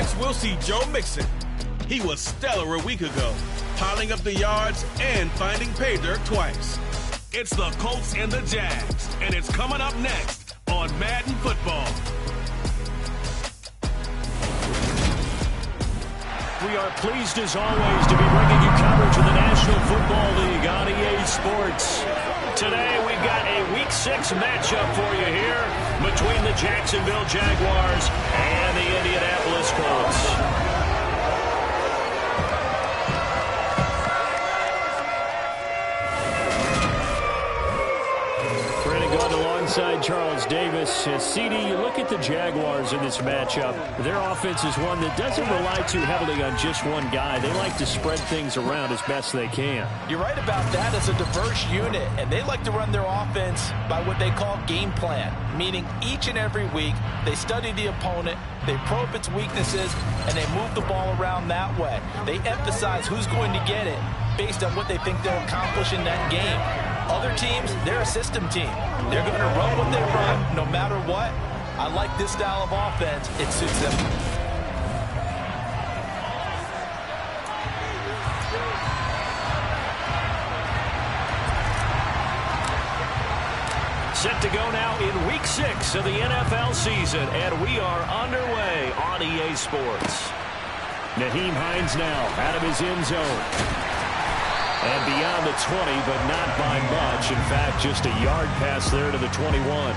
Next, we'll see Joe Mixon. He was stellar a week ago, piling up the yards and finding pay dirt twice. It's the Colts and the Jags, and it's coming up next on Madden Football. We are pleased, as always, to be bringing you coverage of the National Football League on EA Sports. Today, we've got a Week 6 matchup for you here between the Jacksonville Jaguars and the Indianapolis Colts. Alongside Charles Davis. CD, you look at the Jaguars in this matchup. Their offense is one that doesn't rely too heavily on just one guy. They like to spread things around as best they can. You're right about that. It's a diverse unit, and they like to run their offense by what they call game plan, meaning each and every week they study the opponent, they probe its weaknesses, and they move the ball around that way. They emphasize who's going to get it based on what they think they'll accomplish in that game. Other teams, they're a system team. They're going to run what they run no matter what. I like this style of offense. It suits them. Set to go now in Week 6 of the NFL season, and we are underway on EA Sports. Nyheim Hines now out of his end zone. And beyond the 20, but not by much. In fact, just a yard pass there to the 21.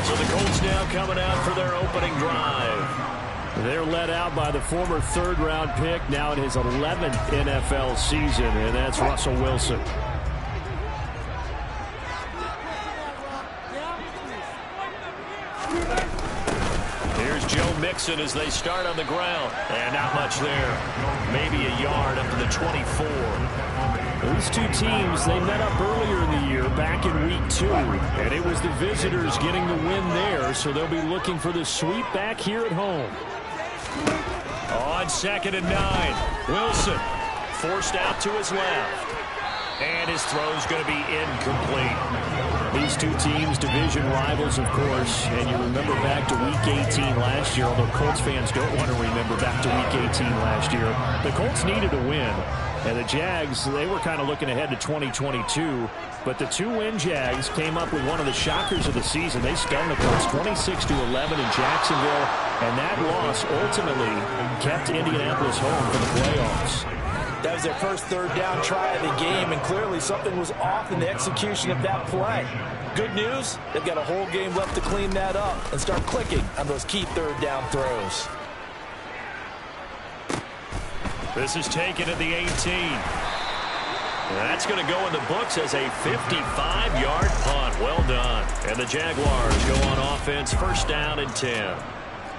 So the Colts now coming out for their opening drive. They're led out by the former third-round pick, now in his 11th NFL season, and that's Russell Wilson. Here's Joe Mixon as they start on the ground. And not much there. Maybe a yard up to the 24. These two teams, they met up earlier in the year, back in Week 2, and it was the visitors getting the win there, so they'll be looking for the sweep back here at home. On 2nd and 9, Wilson forced out to his left, and his throw's going to be incomplete. These two teams, division rivals, of course, and you remember back to Week 18 last year, although Colts fans don't want to remember back to Week 18 last year. The Colts needed a win. And the Jags, they were kind of looking ahead to 2022. But the two-win Jags came up with one of the shockers of the season. They stunned the Colts 26-11 in Jacksonville. And that loss ultimately kept Indianapolis home for the playoffs. That was their first third down try of the game, and clearly something was off in the execution of that play. Good news, they've got a whole game left to clean that up and start clicking on those key third down throws. This is taken at the 18. That's going to go in the books as a 55-yard punt. Well done. And the Jaguars go on offense, first down and 10.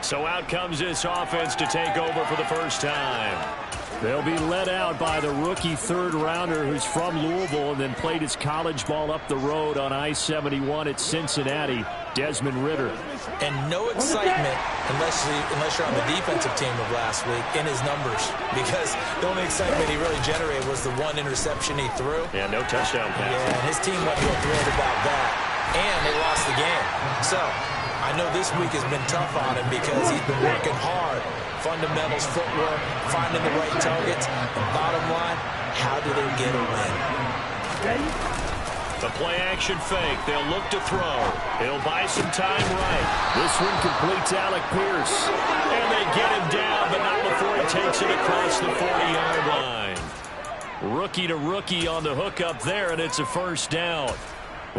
So out comes this offense to take over for the first time. They'll be led out by the rookie third-rounder who's from Louisville and then played his college ball up the road on I-71 at Cincinnati, Desmond Ridder. And no excitement unless you're on the defensive team of last week in his numbers, because the only excitement he really generated was the one interception he threw. Yeah, no touchdown pass. Yeah, and his team wasn't real thrilled about that, and they lost the game. So I know this week has been tough on him because he's been working hard. Fundamentals, footwork, finding the right targets, and bottom line, how do they get a win? The play-action fake. They'll look to throw. He'll buy some time right. This one completes Alec Pierce. And they get him down, but not before he takes it across the 40-yard line. Rookie to rookie on the hook up there, and it's a first down.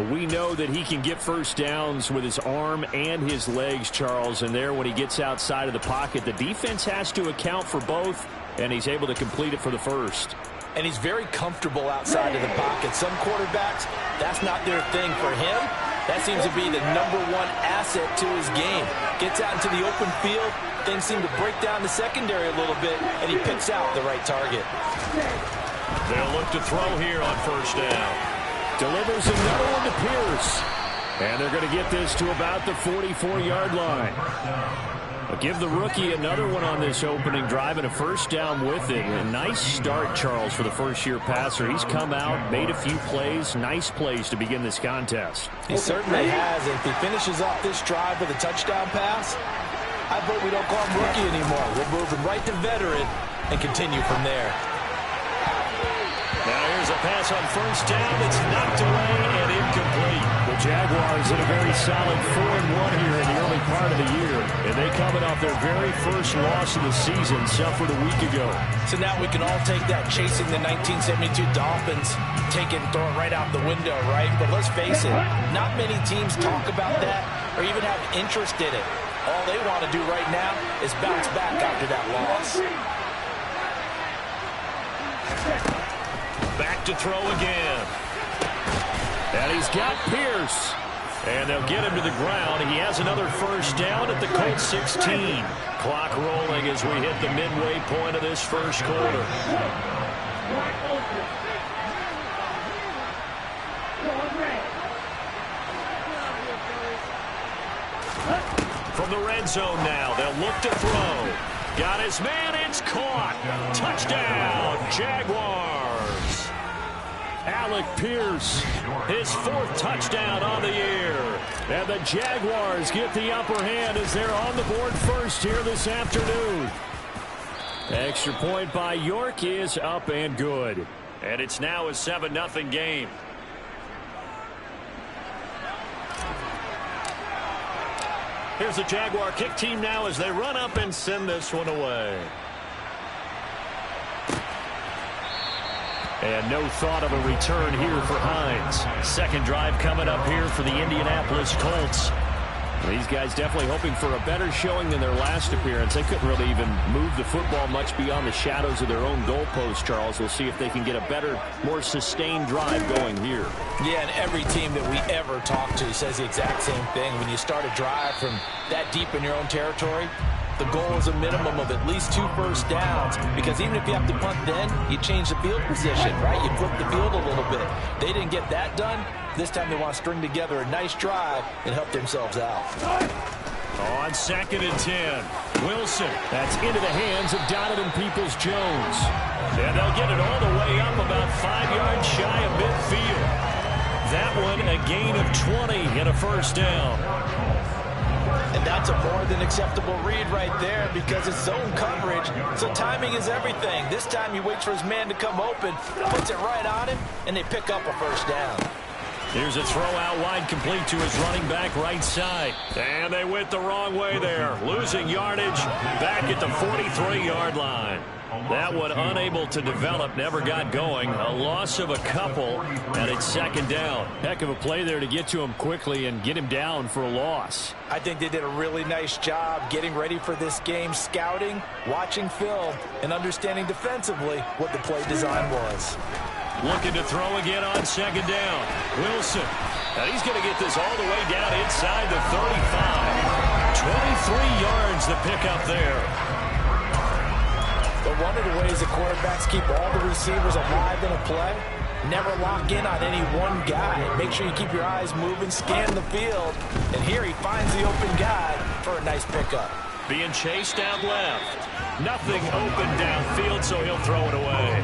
We know that he can get first downs with his arm and his legs, Charles, and there when he gets outside of the pocket, the defense has to account for both, and he's able to complete it for the first. And he's very comfortable outside of the pocket. Some quarterbacks, that's not their thing. For him, that seems to be the #1 asset to his game. Gets out into the open field, things seem to break down the secondary a little bit, and he picks out the right target. They'll look to throw here on first down. Delivers another one to Pierce. And they're going to get this to about the 44-yard line. I'll give the rookie another one on this opening drive and a first down with it. A nice start, Charles, for the first-year passer. He's come out, made a few plays, nice plays to begin this contest. He certainly has. If he finishes off this drive with a touchdown pass, I vote we don't call him rookie anymore. We'll move him right to veteran and continue from there. Now here's a pass on first down. It's knocked away and incomplete. The Jaguars in a very solid 4-1 here in the early part of the year. And they coming off their very first loss of the season, suffered a week ago. So now we can all take that chasing the 1972 Dolphins, take it and throw it right out the window, right? But let's face it, not many teams talk about that or even have interest in it. All they want to do right now is bounce back after that loss. Back to throw again. And he's got Pierce. And they'll get him to the ground. He has another first down at the Colts 16. Clock rolling as we hit the midway point of this first quarter. From the red zone now, they'll look to throw. Got his man, it's caught. Touchdown, Jaguars. Alec Pierce, his fourth touchdown on the year. And the Jaguars get the upper hand as they're on the board first here this afternoon. Extra point by York is up and good. And it's now a 7-0 game. Here's the Jaguar kick team now as they run up and send this one away. And no thought of a return here for Hines. Second drive coming up here for the Indianapolis Colts. These guys definitely hoping for a better showing than their last appearance. They couldn't really even move the football much beyond the shadows of their own goalpost, Charles. We'll see if they can get a better, more sustained drive going here. Yeah, and every team that we ever talk to says the exact same thing. When you start a drive from that deep in your own territory, the goal is a minimum of at least 2 first downs, because even if you have to punt then, you change the field position, right? You flip the field a little bit. They didn't get that done. This time they want to string together a nice drive and help themselves out. On 2nd and 10, Wilson. That's into the hands of Donovan Peoples-Jones. And they'll get it all the way up about 5 yards shy of midfield. That one a gain of 20 and a first down. And that's a more than acceptable read right there because it's zone coverage, so timing is everything. This time he waits for his man to come open, puts it right on him, and they pick up a first down. Here's a throw out wide complete to his running back right side. And they went the wrong way there. Losing yardage back at the 43-yard line. That one unable to develop, never got going. A loss of a couple, and it's second down. Heck of a play there to get to him quickly and get him down for a loss. I think they did a really nice job getting ready for this game, scouting, watching film, and understanding defensively what the play design was. Looking to throw again on second down. Wilson. And he's going to get this all the way down inside the 35. 23 yards to pick up there. But one of the ways the quarterbacks keep all the receivers alive in a play, never lock in on any one guy. Make sure you keep your eyes moving, scan the field. And here he finds the open guy for a nice pickup. Being chased out left. Nothing open downfield, so he'll throw it away.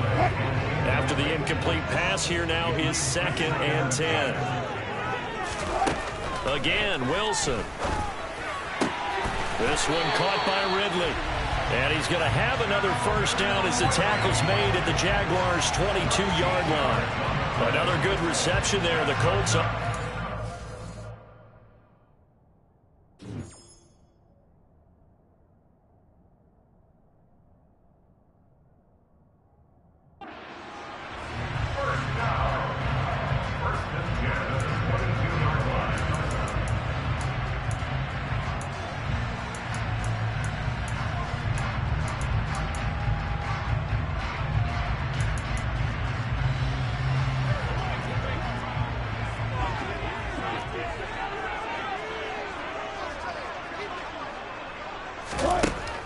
After the incomplete pass, here now is 2nd and 10. Again, Wilson. This one caught by Ridley. And he's going to have another first down as the tackle's made at the Jaguars' 22-yard line. Another good reception there. The Colts up.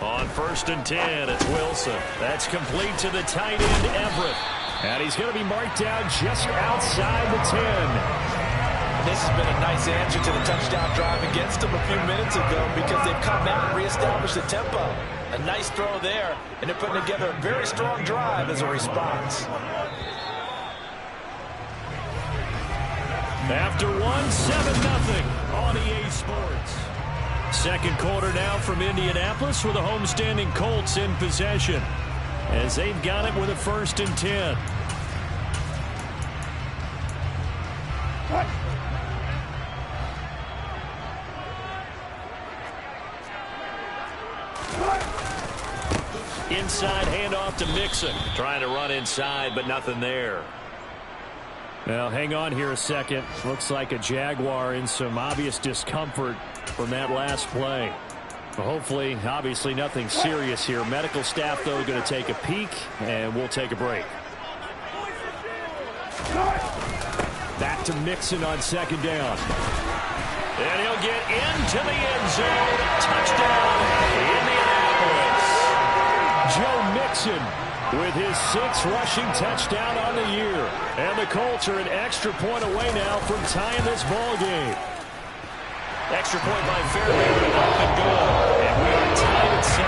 On 1st and 10, it's Wilson. That's complete to the tight end, Everett. And he's going to be marked down just outside the 10. This has been a nice answer to the touchdown drive against them a few minutes ago because they've come out and reestablished the tempo. A nice throw there, and they're putting together a very strong drive as a response. After 1, 7-0 on EA Sports. Second quarter now from Indianapolis with the homestanding Colts in possession as they've got it with a 1st and 10. Inside handoff to Mixon. Trying to run inside, but nothing there. Well, hang on here a second. Looks like a Jaguar in some obvious discomfort from that last play. Well, hopefully, obviously nothing serious here. Medical staff, though, going to take a peek, and we'll take a break. Back to Mixon on 2nd down. And he'll get into the end zone. Touchdown, Indianapolis. Joe Mixon with his 6th rushing touchdown on the year. And the Colts are an extra point away now from tying this ball game. Extra point by Fairbairn, up and good. And we are tied at 7.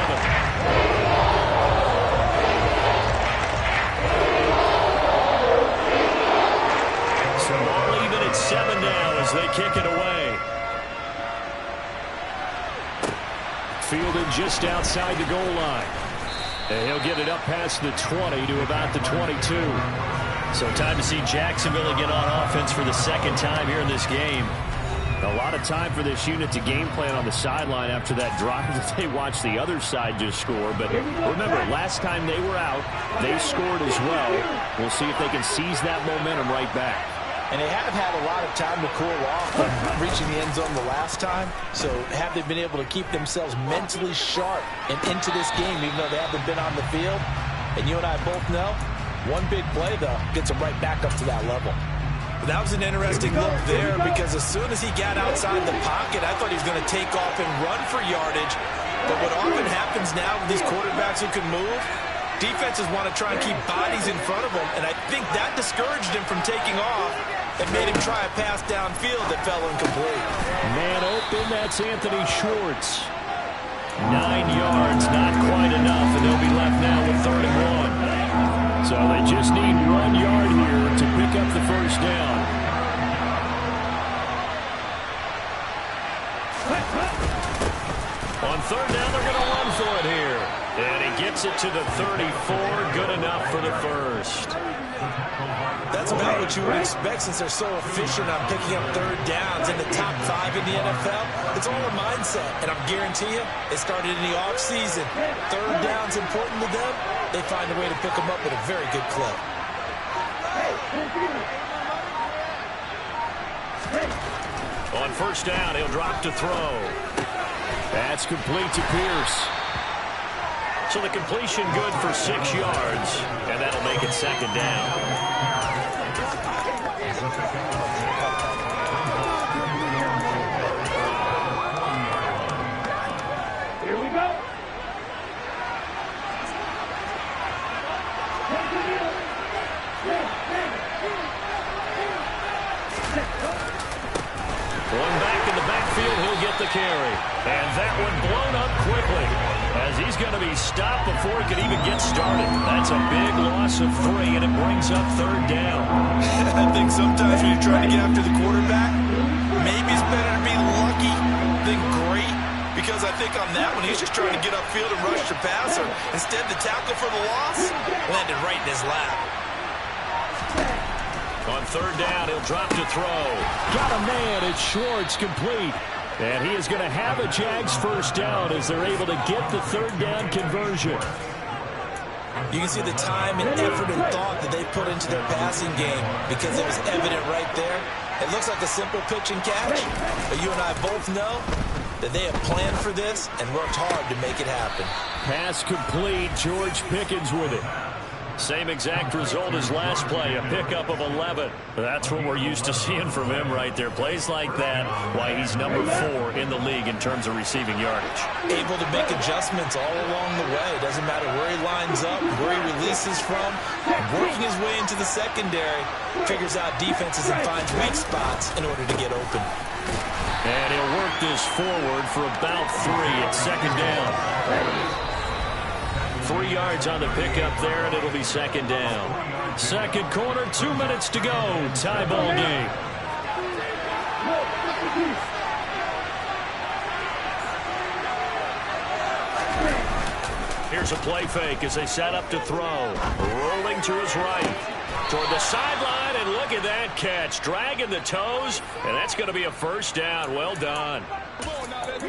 So all even at 7 now as they kick it away. Fielded just outside the goal line. And he'll get it up past the 20 to about the 22. So time to see Jacksonville get on offense for the 2nd time here in this game. A lot of time for this unit to game plan on the sideline after that drive that they watched the other side just score. But remember, last time they were out, they scored as well. We'll see if they can seize that momentum right back. And they have had a lot of time to cool off from reaching the end zone the last time. So have they been able to keep themselves mentally sharp and into this game, even though they haven't been on the field? And you and I both know, one big play, though, gets them right back up to that level. That was an interesting look there because as soon as he got outside the pocket, I thought he was going to take off and run for yardage. But what often happens now with these quarterbacks who can move, defenses want to try and keep bodies in front of them, and I think that discouraged him from taking off and made him try a pass downfield that fell incomplete. Man open, that's Anthony Schwartz. 9 yards, not quite enough, and they'll be left now with 3rd and 1. So they just need 1 yard here to pick up the 1st down. On 3rd down, they're going to run for it here. And he gets it to the 34, good enough for the 1st. That's about what you would expect since they're so efficient on picking up 3rd downs in the top 5 in the NFL. It's all a mindset, and I guarantee you, it started in the offseason. 3rd down's important to them. They find a way to pick them up at a very good clip. On 1st down, he'll drop to throw. That's complete to Pierce. So the completion good for 6 yards, and that'll make it 2nd down. Here we go. Going back in the backfield, he'll get the carry. And that one blown up quickly as he's going to be stopped before he could even get started. That's a big loss of 3, and it brings up 3rd down. I think sometimes when you're trying to get after the quarterback, maybe it's better to be lucky than great. Because I think on that one, he's just trying to get upfield and rush the passer. Instead, the tackle for the loss landed right in his lap. On 3rd down, he'll drop to throw. Got a man, it's Schwartz, complete. And he is going to have a Jags 1st down as they're able to get the 3rd down conversion. You can see the time and effort and thought that they put into their passing game because it was evident right there. It looks like a simple pitch and catch, but you and I both know that they have planned for this and worked hard to make it happen. Pass complete, George Pickens with it. Same exact result as last play, a pickup of 11. That's what we're used to seeing from him right there. Plays like that, why he's number 4 in the league in terms of receiving yardage. Able to make adjustments all along the way. Doesn't matter where he lines up, where he releases from. Working his way into the secondary, figures out defenses and finds weak spots in order to get open. And he'll work this forward for about 3 at 2nd down. 3 yards on the pickup there, and it'll be 2nd down. 2nd quarter, 2 minutes to go. Tie ball game. Here's a play fake as they set up to throw. Rolling to his right. Toward the sideline, and look at that catch. Dragging the toes, and that's going to be a first down. Well done.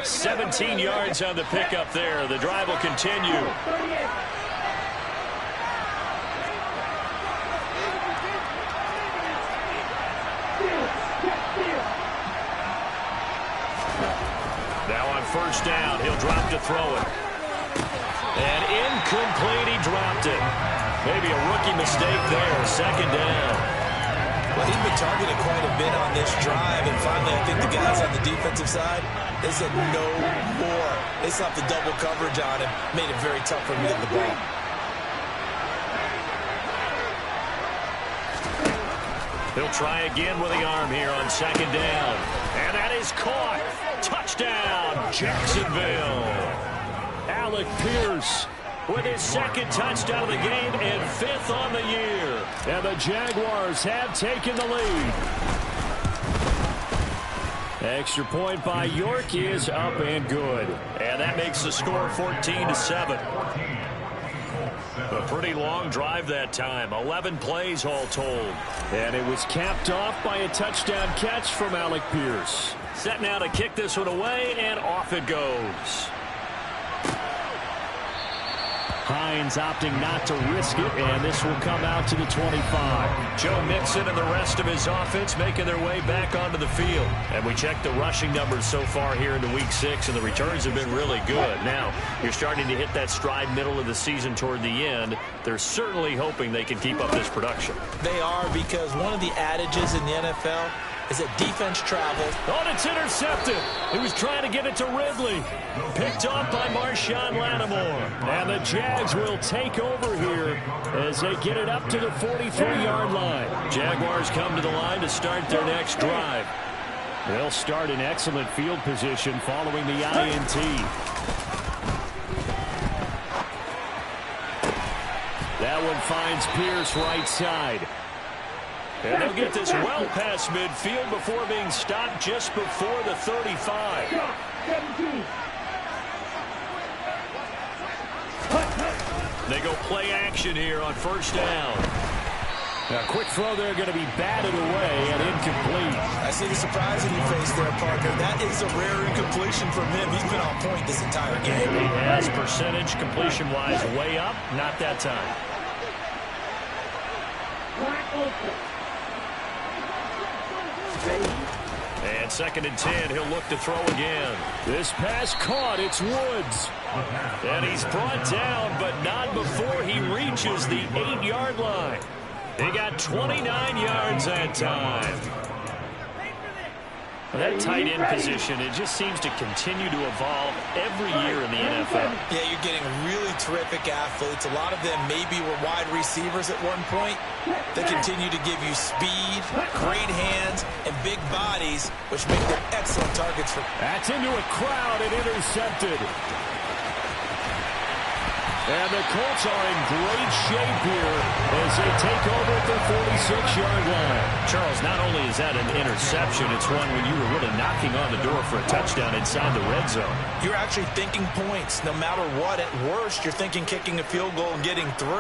17 yards on the pickup there. The drive will continue. Now on first down, he'll drop to throw it. And incomplete, he dropped it. Maybe a rookie mistake there, second down. Well, he's been targeted quite a bit on this drive, and finally I think the guys on the defensive side, they said no more. They slapped the double coverage on him, made it very tough for him to get the ball. He'll try again with the arm here on second down. And that is caught. Touchdown, Jacksonville. Alec Pierce with his second touchdown of the game and 5th on the year. And the Jaguars have taken the lead. Extra point by York is up and good. And that makes the score 14-7. A pretty long drive that time. 11 plays all told. And it was capped off by a touchdown catch from Alec Pierce. Set now to kick this one away, and off it goes. Hines opting not to risk it, and this will come out to the 25. Joe Mixon and the rest of his offense making their way back onto the field. And we checked the rushing numbers so far here into Week 6, and the returns have been really good. Now, you're starting to hit that stride middle of the season toward the end. They're certainly hoping they can keep up this production. They are, because one of the adages in the NFL is that defense travels. Oh, it's intercepted. He was trying to get it to Ridley. Picked off by Marshawn Lattimore. And the Jags will take over here as they get it up to the 43-yard line. Jaguars come to the line to start their next drive. They'll start in excellent field position following the INT. That one finds Pierce right side. And they'll get this well past midfield before being stopped just before the 35. They go play action here on first down. A quick throw there going to be batted away and incomplete. I see the surprise in your face there, Parker. That is a rare incompletion from him. He's been on point this entire game. He has percentage completion-wise way up. Not that time. And 2nd and 10, he'll look to throw again. This pass caught, it's Woods. And he's brought down, but not before he reaches the 8-yard line. He got 29 yards that time. That tight end position, it just seems to continue to evolve every year in the NFL. Yeah, you're getting really terrific athletes. A lot of them maybe were wide receivers at one point. They continue to give you speed, great hands, and big bodies, which make them excellent targets for. That's into a crowd and intercepted. And the Colts are in great shape here as they take over at the 46-yard line. Charles, not only is that an interception, it's one when you were really knocking on the door for a touchdown inside the red zone. You're actually thinking points. No matter what, at worst, you're thinking kicking a field goal and getting 3.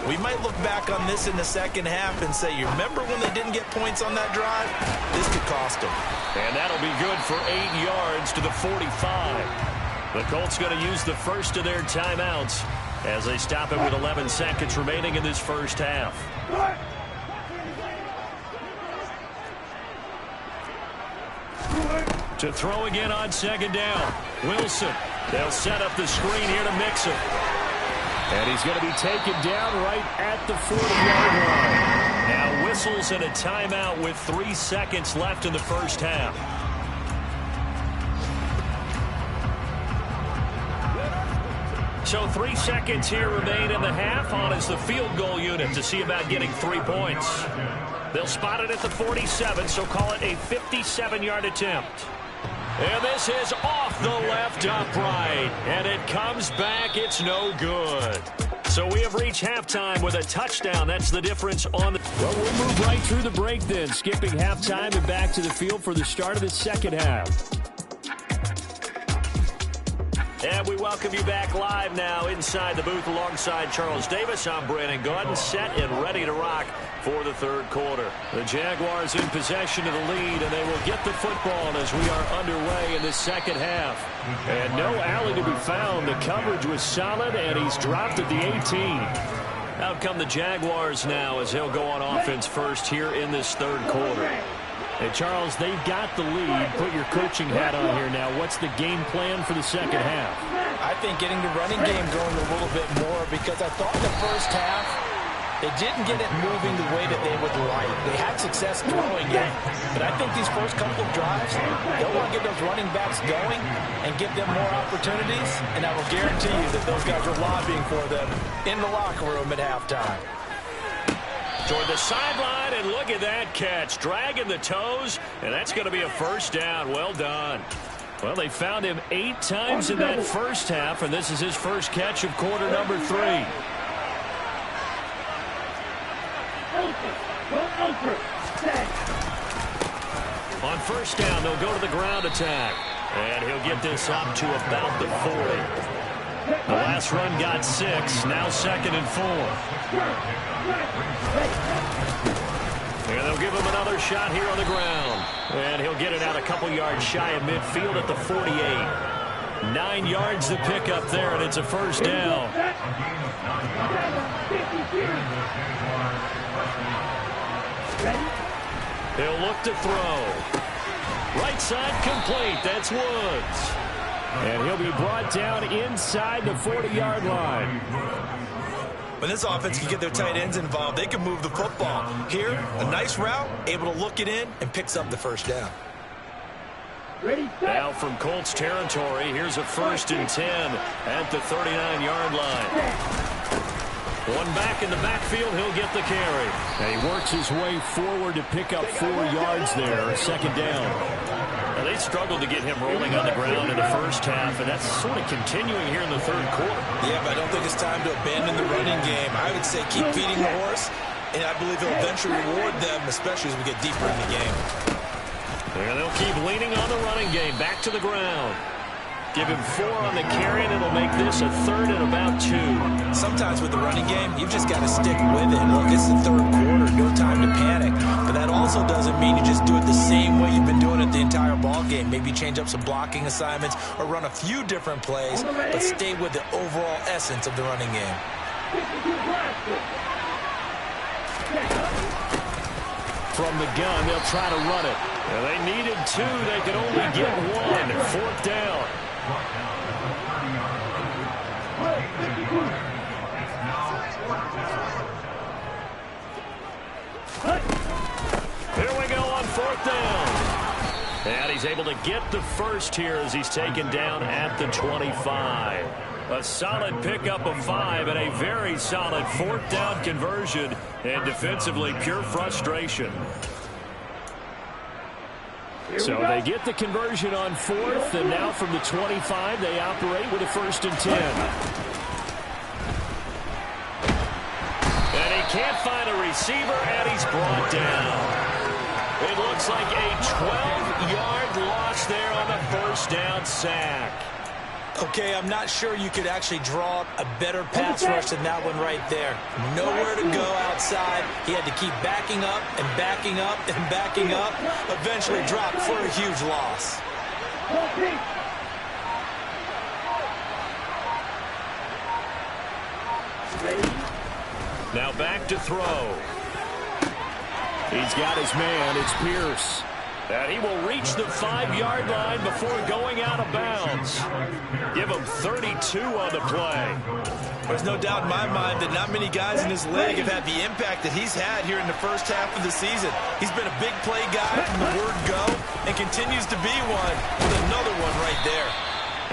We might look back on this in the second half and say, you remember when they didn't get points on that drive? This could cost them. And that'll be good for 8 yards to the 45. The Colts going to use the first of their timeouts as they stop it with 11 seconds remaining in this first half. To throw again on second down. Wilson. They'll set up the screen here to Mixon. And he's going to be taken down right at the 40-yard line. Now whistles and a timeout with 3 seconds left in the first half. So 3 seconds here remain in the half. On is the field goal unit to see about getting 3 points. They'll spot it at the 47, so call it a 57-yard attempt. And this is off the left upright. And it comes back. It's no good. So we have reached halftime with a touchdown. That's the difference on the... Well, we'll move right through the break then, skipping halftime and back to the field for the start of the second half. And we welcome you back live now inside the booth alongside Charles Davis. I'm Brandon Gaudin, set and ready to rock for the third quarter. The Jaguars in possession of the lead, and they will get the football as we are underway in the second half. And no alley to be found. The coverage was solid, and he's dropped at the 18. Out come the Jaguars now as he'll go on offense first here in this third quarter. Hey, Charles, they've got the lead. Put your coaching hat on here now. What's the game plan for the second half? I think getting the running game going a little bit more, because I thought the first half they didn't get it moving the way that they would like. They had success throwing it, but I think these first couple of drives, they'll want to get those running backs going and give them more opportunities, and I will guarantee you that those guys are lobbying for them in the locker room at halftime. Toward the sideline, and look at that catch. Dragging the toes, and that's going to be a first down. Well done. Well, they found him 8 times in that first half, and this is his first catch of quarter number 3. On first down, they'll go to the ground attack, and he'll get this up to about the 40. The last run got 6, now second and 4. And they'll give him another shot here on the ground. And he'll get it out a couple yards shy of midfield at the 48. 9 yards to pick up there, and it's a first down. He'll look to throw. Right side complete. That's Woods. And he'll be brought down inside the 40-yard line. When this offense can get their tight ends involved, they can move the football. Here, a nice route, able to look it in, and picks up the first down. Now from Colts territory, here's a 1st and 10 at the 39-yard line. One back in the backfield, he'll get the carry. And he works his way forward to pick up 4 yards there, second down. Now, they struggled to get him rolling on the ground in the first half, and that's sort of continuing here in the third quarter. Yeah, but I don't think it's time to abandon the running game. I would say keep feeding the horse, and I believe he'll eventually reward them, especially as we get deeper in the game. And they'll keep leaning on the running game. Back to the ground. Give him 4 on the carry, and it'll make this a 3rd and about 2. Sometimes with the running game, you've just got to stick with it. Look, it's the third quarter, no time to panic. But that also doesn't mean you just do it the same way you've been doing it the entire ball game. Maybe change up some blocking assignments or run a few different plays, but stay with the overall essence of the running game. From the gun, they'll try to run it. And they needed 2. They could only get 1. 4th down. Here we go on 4th down. And he's able to get the first here as he's taken down at the 25. A solid pickup of 5 and a very solid 4th down conversion. And defensively, pure frustration. So they get the conversion on 4th, and now from the 25, they operate with a 1st and 10. And he can't find a receiver, and he's brought down. It looks like a 12-yard loss there on the first down sack. Okay, I'm not sure you could actually draw a better pass rush than that one right there. Nowhere to go outside. He had to keep backing up and backing up and backing up. Eventually dropped for a huge loss. Now back to throw. He's got his man. It's Pierce. And he will reach the 5-yard line before going out of bounds. Give him 32 on the play. There's no doubt in my mind that not many guys in this league have had the impact that he's had here in the first half of the season. He's been a big play guy from the word go and continues to be one with another one right there.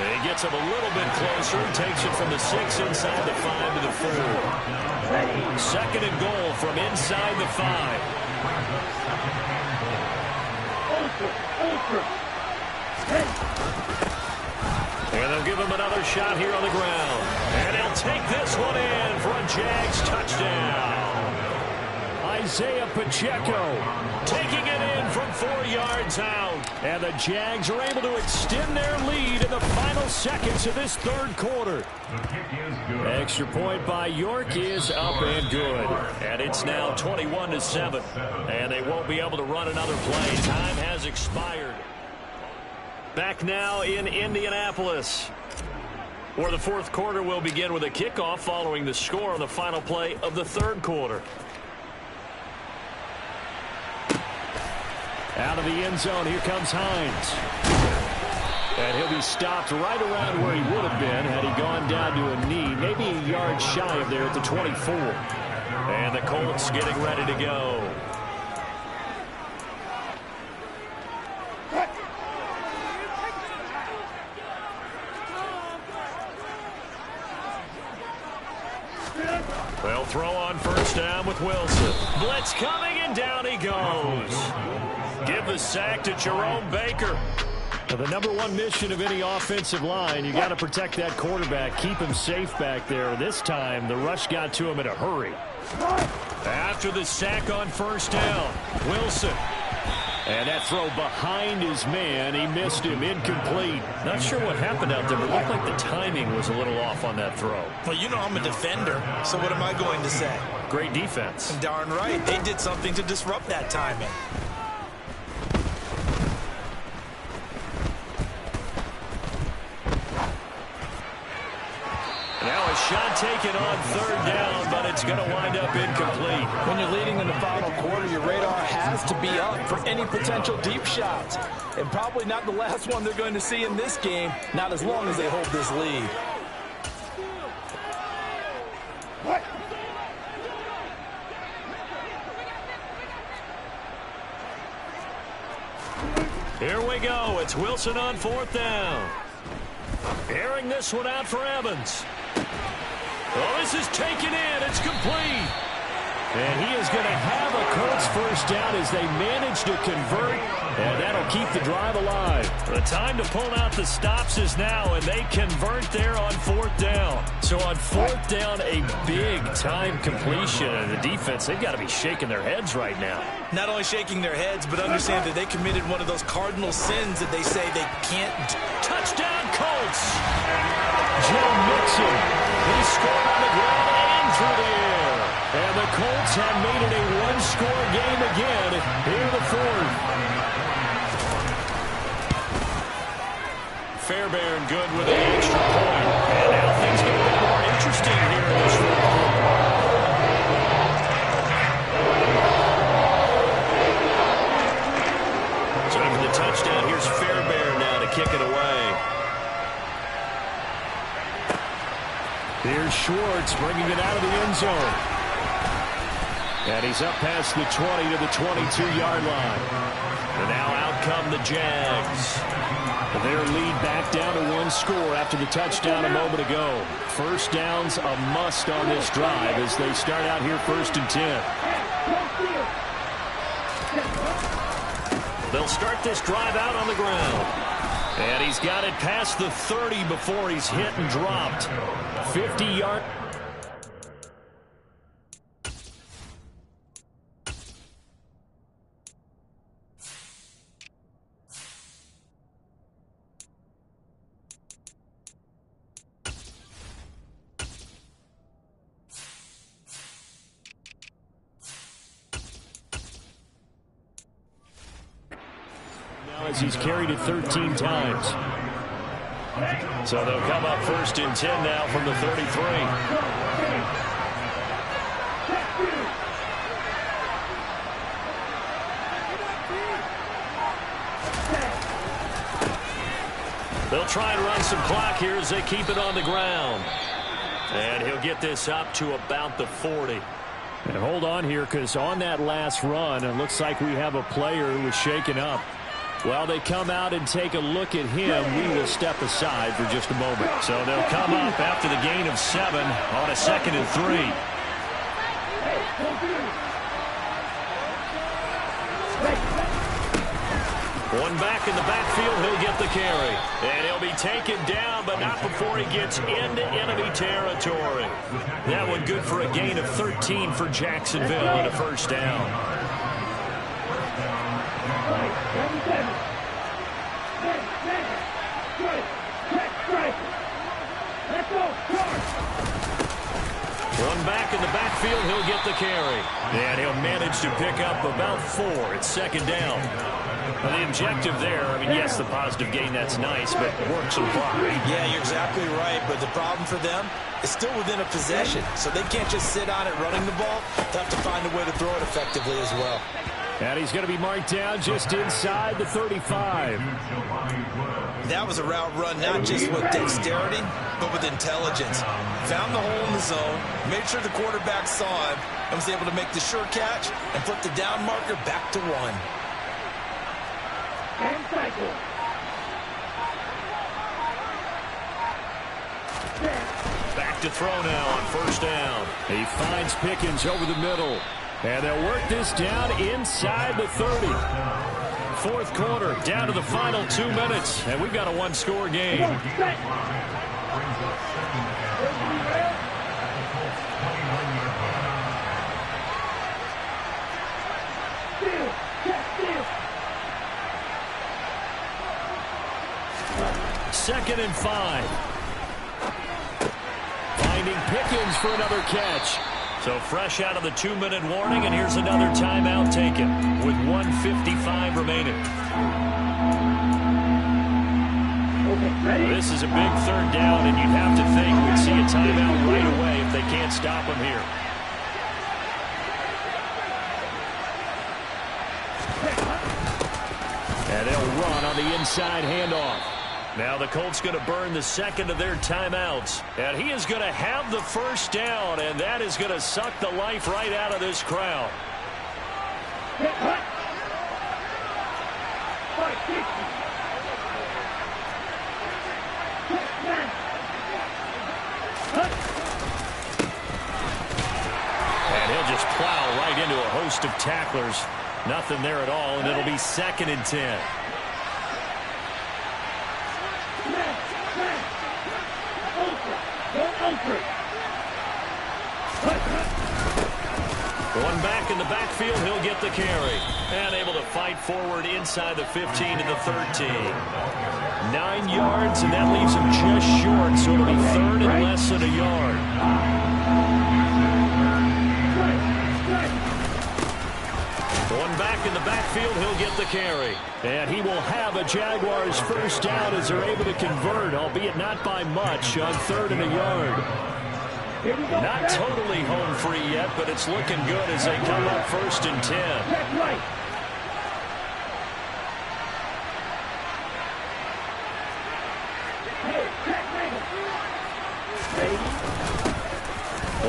And he gets him a little bit closer and takes it from the 6 inside the 5 to the 4. Second and goal from inside the 5. And they'll give him another shot here on the ground. And they'll take this one in for a Jags touchdown. Isaiah Pacheco taking it in from 4 yards out. And the Jags are able to extend their lead in the final seconds of this third quarter. Extra point by York is up and good. And it's now 21-7. And they won't be able to run another play. Time has expired. Back now in Indianapolis, where the fourth quarter will begin with a kickoff following the score on the final play of the third quarter. Out of the end zone, here comes Hines. And he'll be stopped right around where he would have been had he gone down to a knee, maybe a yard shy of there at the 24. And the Colts getting ready to go. They'll throw on first down with Wilson. Blitz coming, and down he goes. Give the sack to Jerome Baker. Now, the number one mission of any offensive line, you got to protect that quarterback, keep him safe back there. This time, the rush got to him in a hurry. After the sack on first down, Wilson. And that throw behind his man, he missed him, incomplete. Not sure what happened out there, but it looked like the timing was a little off on that throw. Well, you know I'm a defender, so what am I going to say? Great defense. Darn right. They did something to disrupt that timing. Now a shot taken on third down, but it's going to wind up incomplete. When you're leading in the final quarter, your radar has to be up for any potential deep shots. And probably not the last one they're going to see in this game, not as long as they hold this lead. Here we go. It's Wilson on fourth down. Airing this one out for Evans. Oh, this is taken in. It's complete. And he is going to have a Colts first down as they manage to convert. And that'll keep the drive alive. The time to pull out the stops is now, and they convert there on fourth down. So on fourth down, a big-time completion. And the defense, they've got to be shaking their heads right now. Not only shaking their heads, but understand that they committed one of those cardinal sins that they say they can't. Touchdown, Colts! Joe Mixon, he scored on the ground and through the air. And the Colts have made it a one-score game again here in the fourth. Fairbairn good with an extra point. And now things get a bit more interesting here in this fourth quarter. So after the touchdown, here's Fairbairn now to kick it away. Here's Schwartz bringing it out of the end zone. And he's up past the 20 to the 22-yard line. And now out come the Jags. Their lead back down to one score after the touchdown a moment ago. First down's a must on this drive as they start out here first and 10. They'll start this drive out on the ground. And he's got it past the 30 before he's hit and dropped. 50-yard. As he's carried it 13 times. So they'll come up first and 10 now from the 33. They'll try and run some clock here as they keep it on the ground. And he'll get this up to about the 40. And hold on here, because on that last run, it looks like we have a player who was shaken up. Well, they come out and take a look at him. We will step aside for just a moment. So they'll come up after the gain of 7 on a 2nd and 3. One back in the backfield, he'll get the carry. And he'll be taken down, but not before he gets into enemy territory. That one good for a gain of 13 for Jacksonville and a first down. One back in the backfield, he'll get the carry. And he'll manage to pick up about 4. It's second down. Well, the objective there, I mean, yes, the positive gain, that's nice, but work supply. Yeah, you're exactly right, but the problem for them is still within a possession, so they can't just sit on it running the ball. They have to find a way to throw it effectively as well. And he's going to be marked down just inside the 35. That was a route run not just with dexterity, but with intelligence. Found the hole in the zone, made sure the quarterback saw him, and was able to make the sure catch and put the down marker back to 1. Back to throw now on first down. He finds Pickens over the middle. And they'll work this down inside the 30. Fourth quarter, down to the final 2 minutes. And we've got a one-score game. Second and 5. Finding Pickens for another catch. So fresh out of the 2-minute warning, and here's another timeout taken with 1:55 remaining. This is a big third down, and you'd have to think we'd see a timeout right away if they can't stop him here. And they'll run on the inside handoff. Now the Colts going to burn the second of their timeouts. And he is going to have the first down, and that is going to suck the life right out of this crowd. And he'll just plow right into a host of tacklers. Nothing there at all, and it'll be 2nd and 10. One back in the backfield, he'll get the carry. And able to fight forward inside the 15 to the 13. 9 yards, and that leaves him just short, so it'll be 3rd and less than a yard. One back in the backfield, he'll get the carry. And he will have a Jaguars first down as they're able to convert, albeit not by much, on 3rd and a yard. Not totally home free yet, but it's looking good as they come up 1st and 10.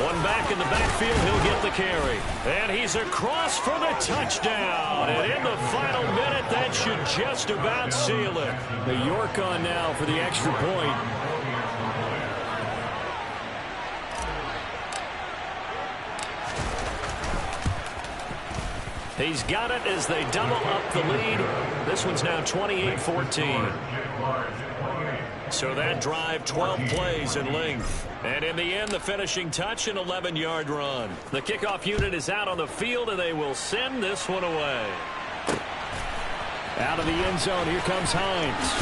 One back in the backfield, he'll get the carry. And he's across for the touchdown. And in the final minute, that should just about seal it. The York on now for the extra point. He's got it as they double up the lead. This one's now 28-14. So that drive, 12 plays in length. And in the end, the finishing touch, an 11-yard run. The kickoff unit is out on the field, and they will send this one away. Out of the end zone, here comes Hines.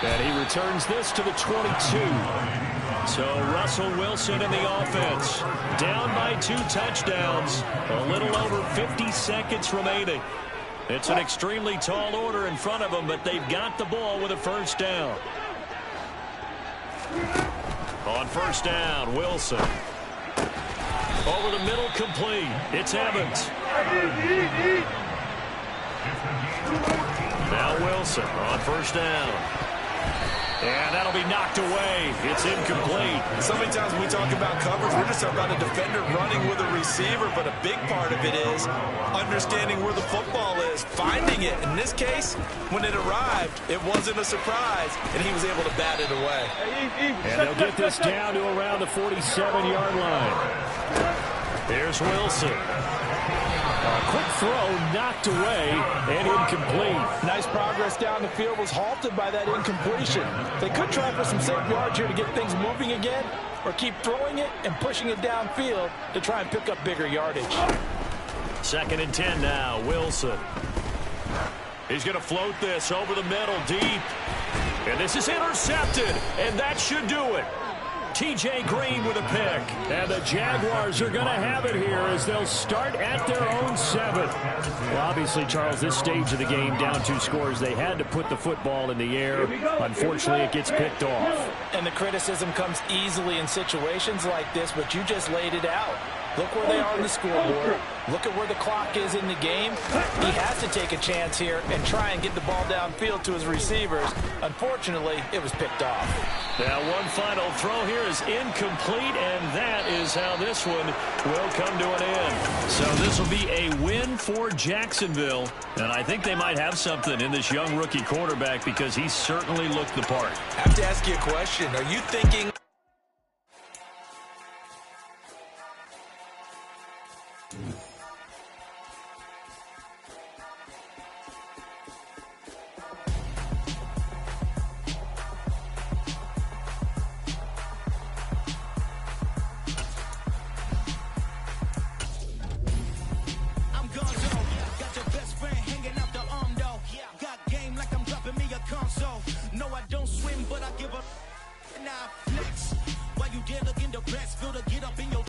And he returns this to the 22. So Russell Wilson in the offense. Down by 2 touchdowns. A little over 50 seconds remaining. It's an extremely tall order in front of them, but they've got the ball with a first down. On first down, Wilson. Over the middle, complete. It's Evans. Now Wilson on first down. And that'll be knocked away. It's incomplete. So many times when we talk about coverage, we're just talking about a defender running with a receiver, but a big part of it is understanding where the football is, finding it. In this case, when it arrived, it wasn't a surprise, and he was able to bat it away. And they'll get this down to around the 47-yard line. Here's Wilson. Quick throw knocked away and incomplete. Nice progress down the field was halted by that incompletion. They could try for some safe yards here to get things moving again, or keep throwing it and pushing it downfield to try and pick up bigger yardage. 2nd and 10 now. Wilson. He's going to float this over the middle deep. And this is intercepted, and that should do it. T.J. Green with a pick. And the Jaguars are going to have it here as they'll start at their own 7. Well, obviously, Charles, this stage of the game, down 2 scores, they had to put the football in the air. Unfortunately, it gets picked off. And the criticism comes easily in situations like this, but you just laid it out. Look where they are on the scoreboard. Look at where the clock is in the game. He has to take a chance here and try and get the ball downfield to his receivers. Unfortunately, it was picked off. Now, one final throw here is incomplete, and that is how this one will come to an end. So this will be a win for Jacksonville, and I think they might have something in this young rookie quarterback because he certainly looked the part. I have to ask you a question. Are you thinking